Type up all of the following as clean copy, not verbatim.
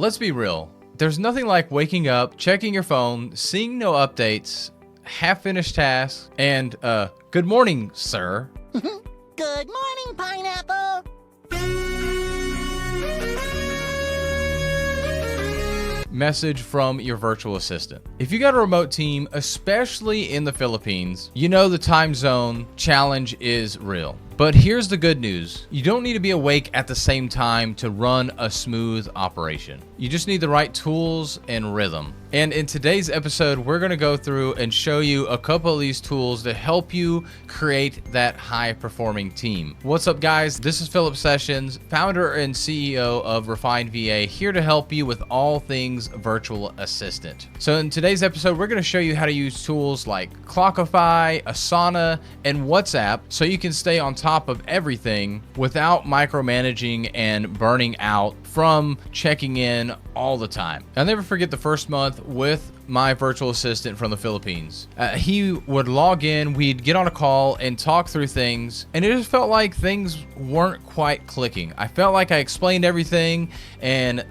Let's be real. There's nothing like waking up, checking your phone, seeing no updates, half-finished tasks, and, good morning, sir. Good morning, Pineapple. Message from your virtual assistant. If you got a remote team, especially in the Philippines, you know the time zone challenge is real. But here's the good news. You don't need to be awake at the same time to run a smooth operation. You just need the right tools and rhythm. And in today's episode, we're going to go through and show you a couple of these tools to help you create that high-performing team. What's up, guys? This is Philip Sessions, founder and CEO of RefinedVA, here to help you with all things virtual assistant. So in today's episode, we're going to show you how to use tools like Clockify, Asana, and WhatsApp so you can stay on top of everything without micromanaging and burning out from checking in all the time. I'll never forget the first month with my virtual assistant from the Philippines. He would log in, we'd get on a call and talk through things, and it just felt like things weren't quite clicking. I felt like I explained everything, and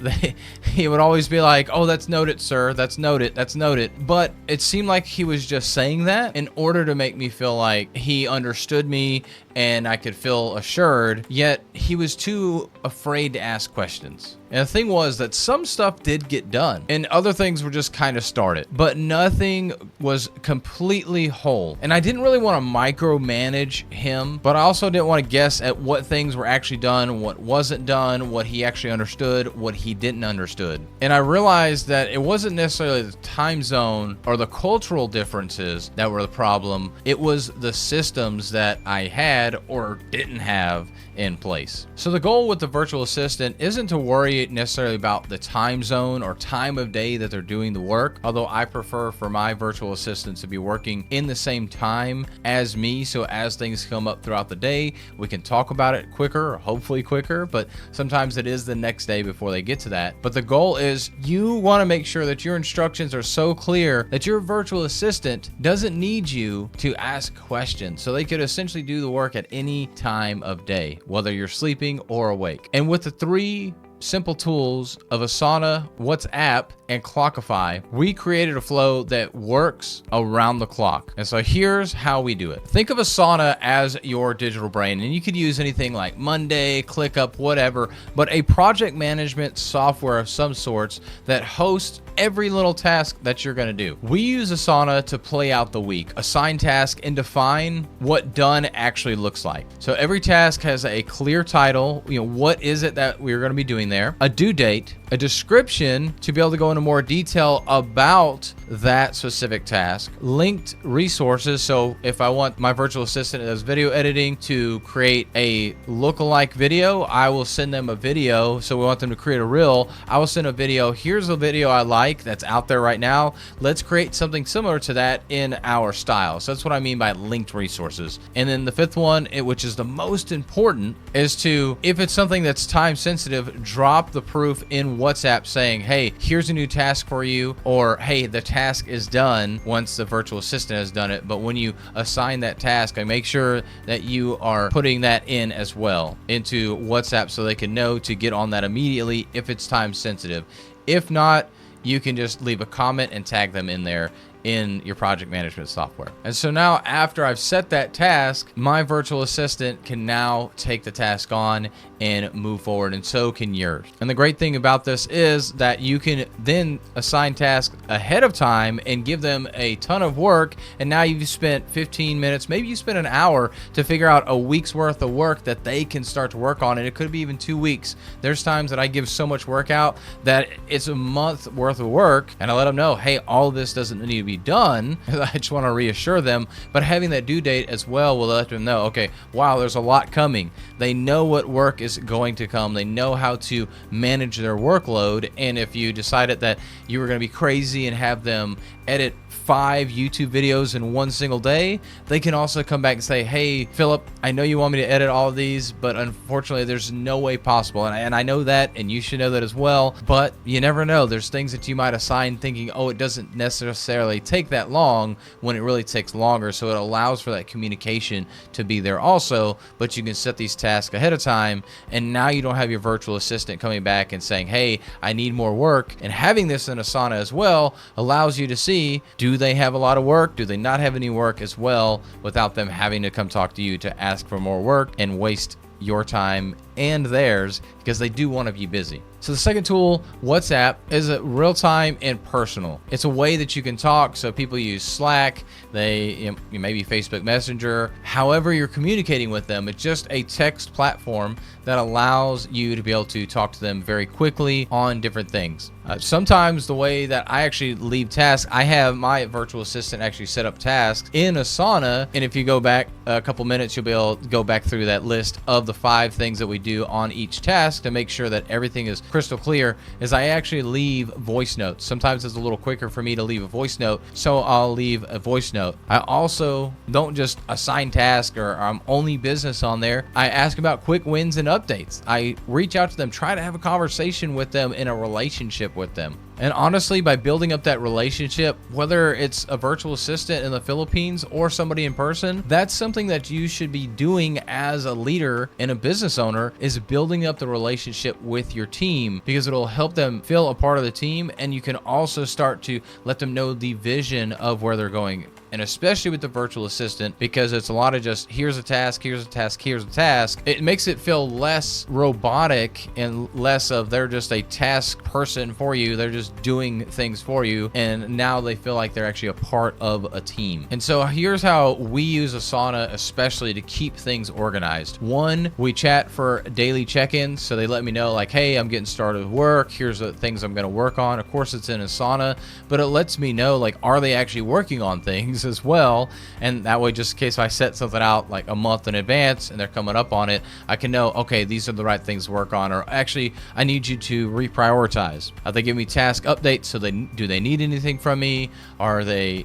he would always be like, oh, that's noted, sir, that's noted, that's noted. But it seemed like he was just saying that in order to make me feel like he understood me and I could feel assured, yet he was too afraid to ask questions. And the thing was that some stuff did get done and other things were just kind of started, but nothing was completely whole. And I didn't really want to micromanage him, but I also didn't want to guess at what things were actually done, what wasn't done, what he actually understood, what he didn't understood. And I realized that it wasn't necessarily the time zone or the cultural differences that were the problem. It was the systems that I had or didn't have in place. So the goal with the virtual assistant isn't to worry necessarily about the time zone or time of day that they're doing the work, although I prefer for my virtual assistants to be working in the same time as me, so as things come up throughout the day, we can talk about it quicker, or hopefully quicker, but sometimes it is the next day before they get to that. But the goal is you want to make sure that your instructions are so clear that your virtual assistant doesn't need you to ask questions, so they could essentially do the work at any time of day, whether you're sleeping or awake. And with the three simple tools of Asana, WhatsApp, and Clockify, we created a flow that works around the clock. And so here's how we do it. Think of Asana as your digital brain, and you could use anything like Monday, ClickUp, whatever, but a project management software of some sorts that hosts every little task that you're going to do. We use Asana to play out the week, assign tasks, and define what done actually looks like. So every task has a clear title, what is it that we're going to be doing there, a due date, a description to be able to go into more detail about that specific task, linked resources. So if I want my virtual assistant that does video editing to create a lookalike video, I will send them a video. So we want them to create a reel. I will send a video. Here's a video I like that's out there right now. Let's create something similar to that in our style. So that's what I mean by linked resources. And then the fifth one, which is the most important, is to, if it's something that's time sensitive, drop the proof in WhatsApp saying, hey, here's a new task for you, or hey, the task is done once the virtual assistant has done it. But when you assign that task, I make sure that you are putting that in as well into WhatsApp so they can know to get on that immediately if it's time sensitive. If not, you can just leave a comment and tag them in there in your project management software. And so now after I've set that task, my virtual assistant can now take the task on and move forward, and so can yours. And the great thing about this is that you can then assign tasks ahead of time and give them a ton of work, and now you've spent 15 minutes, maybe you spent an hour to figure out a week's worth of work that they can start to work on, and it could be even 2 weeks. There's times that I give so much work out that it's a month worth of work, and I let them know, hey, all of this doesn't need to be done. I just want to reassure them, but having that due date as well will let them know, okay, wow, there's a lot coming. They know what work is going to come. They know how to manage their workload. And if you decided that you were going to be crazy and have them edit 5 YouTube videos in one single day, they can also come back and say, hey, Philip, I know you want me to edit all of these, but unfortunately there's no way possible. And I know that, and you should know that as well, but you never know. There's things that you might assign thinking, oh, it doesn't necessarily they take that long when it really takes longer. So it allows for that communication to be there also, but you can set these tasks ahead of time, and now you don't have your virtual assistant coming back and saying, hey, I need more work. And having this in Asana as well allows you to see, do they have a lot of work? Do they not have any work as well, without them having to come talk to you to ask for more work and waste your time and theirs, because they do want to be busy. So the second tool, WhatsApp, is a real-time and personal. It's a way that you can talk. So people use Slack, maybe Facebook Messenger, however you're communicating with them. It's just a text platform that allows you to be able to talk to them very quickly on different things. Sometimes the way that I actually leave tasks, I have my virtual assistant actually set up tasks in Asana, and if you go back a couple minutes, you'll be able to go back through that list of the 5 things that we do on each task to make sure that everything is crystal clear. Is I actually leave voice notes. Sometimes it's a little quicker for me to leave a voice note, so I'll leave a voice note. I also don't just assign tasks or I'm only business on there. I ask about quick wins and updates. I reach out to them, try to have a conversation with them, in a relationship with them. And honestly, by building up that relationship, whether it's a virtual assistant in the Philippines or somebody in person, that's something that you should be doing as a leader and a business owner, is building up the relationship with your team, because it'll help them feel a part of the team. And you can also start to let them know the vision of where they're going. And especially with the virtual assistant, because it's a lot of just, here's a task, here's a task, here's a task. It makes it feel less robotic and less of they're just a task person for you. They're just doing things for you. And now they feel like they're actually a part of a team. And so here's how we use Asana, especially to keep things organized. One, we chat for daily check-ins. So they let me know like, hey, I'm getting started with work. Here's the things I'm going to work on. Of course, it's in Asana, but it lets me know, like, are they actually working on things as well? And that way, just in case I set something out like a month in advance and they're coming up on it, I can know, okay, these are the right things to work on, or actually I need you to reprioritize. They give me task updates. So do they need anything from me? Are they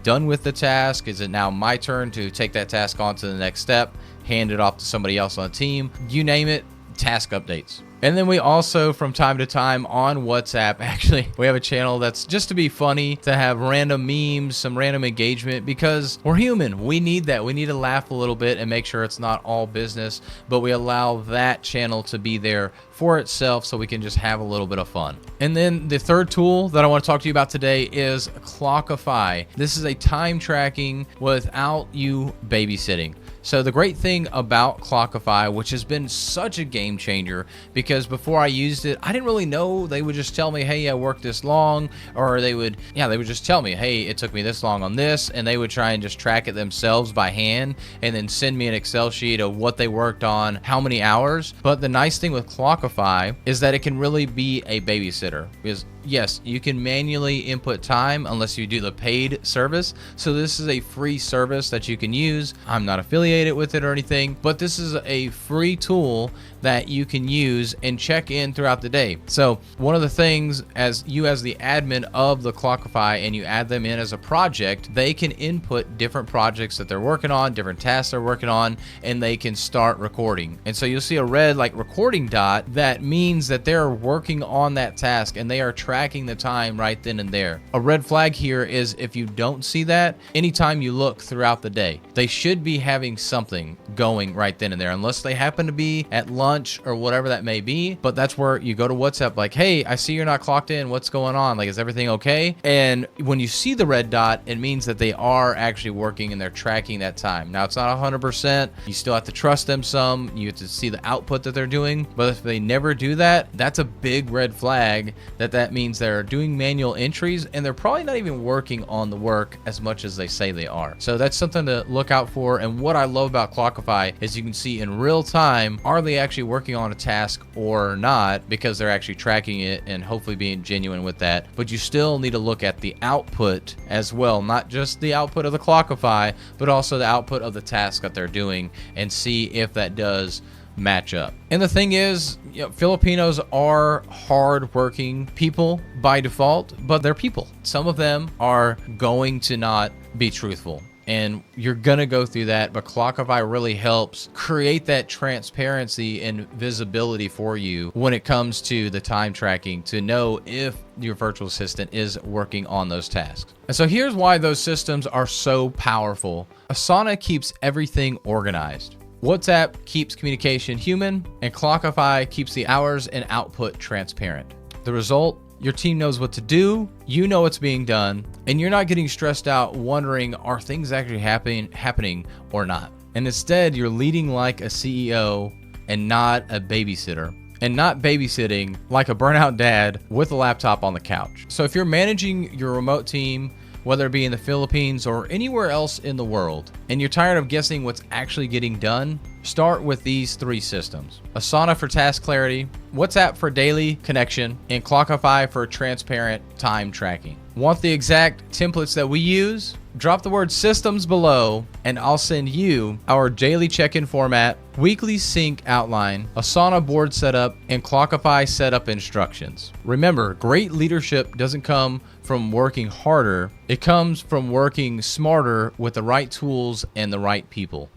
done with the task? Is it now my turn to take that task on to the next step, hand it off to somebody else on the team? You name it, task updates. And then we also, from time to time on WhatsApp, actually, we have a channel that's just to be funny, to have random memes, some random engagement, because we're human. We need that. We need to laugh a little bit and make sure it's not all business, but we allow that channel to be there for itself so we can just have a little bit of fun. And then the third tool that I want to talk to you about today is Clockify. This is a time tracking without you babysitting. So the great thing about Clockify, which has been such a game changer, because before I used it, I didn't really know. They would just tell me, hey, I worked this long, or they would just tell me, hey, it took me this long on this, and they would try and just track it themselves by hand and then send me an Excel sheet of what they worked on, how many hours. But the nice thing with Clockify is that it can really be a babysitter, because yes, you can manually input time unless you do the paid service. So this is a free service that you can use. I'm not affiliated with it or anything, but this is a free tool that you can use and check in throughout the day. So one of the things, as the admin of the Clockify, and you add them in as a project, they can input different projects that they're working on, different tasks they're working on, and they can start recording. And so you'll see a red recording dot. That means that they're working on that task and they are tracking the time right then and there. A red flag here is if you don't see that, anytime you look throughout the day, they should be having something going right then and there, unless they happen to be at lunch or whatever that may be. But that's where you go to WhatsApp, like, hey, I see you're not clocked in. What's going on? Like, is everything okay? And when you see the red dot, it means that they are actually working and they're tracking that time. Now, it's not 100%. You still have to trust them some. You have to see the output that they're doing. But if they never do that, that's a big red flag that means they're doing manual entries and they're probably not even working on the work as much as they say they are. So that's something to look out for. And what I love about Clockify is you can see in real time, are they actually working on a task or not, because they're actually tracking it and hopefully being genuine with that. But you still need to look at the output as well, not just the output of the Clockify, but also the output of the task that they're doing, and see if that does match up. And the thing is, Filipinos are hard-working people by default, but they're people. Some of them are going to not be truthful. and you're going to go through that. But Clockify really helps create that transparency and visibility for you when it comes to the time tracking to know if your virtual assistant is working on those tasks. And so here's why those systems are so powerful. Asana keeps everything organized. WhatsApp keeps communication human, and Clockify keeps the hours and output transparent. The result, your team knows what to do, you know what's being done, and you're not getting stressed out wondering, are things actually happening or not? And instead, you're leading like a CEO and not a babysitter, and not babysitting like a burnout dad with a laptop on the couch. So if you're managing your remote team, whether it be in the Philippines or anywhere else in the world, and you're tired of guessing what's actually getting done, start with these 3 systems. Asana for task clarity, WhatsApp for daily connection, and Clockify for transparent time tracking. Want the exact templates that we use? Drop the word systems below and I'll send you our daily check-in format, weekly sync outline, Asana board setup, and Clockify setup instructions. Remember, great leadership doesn't come from working harder. It comes from working smarter with the right tools and the right people.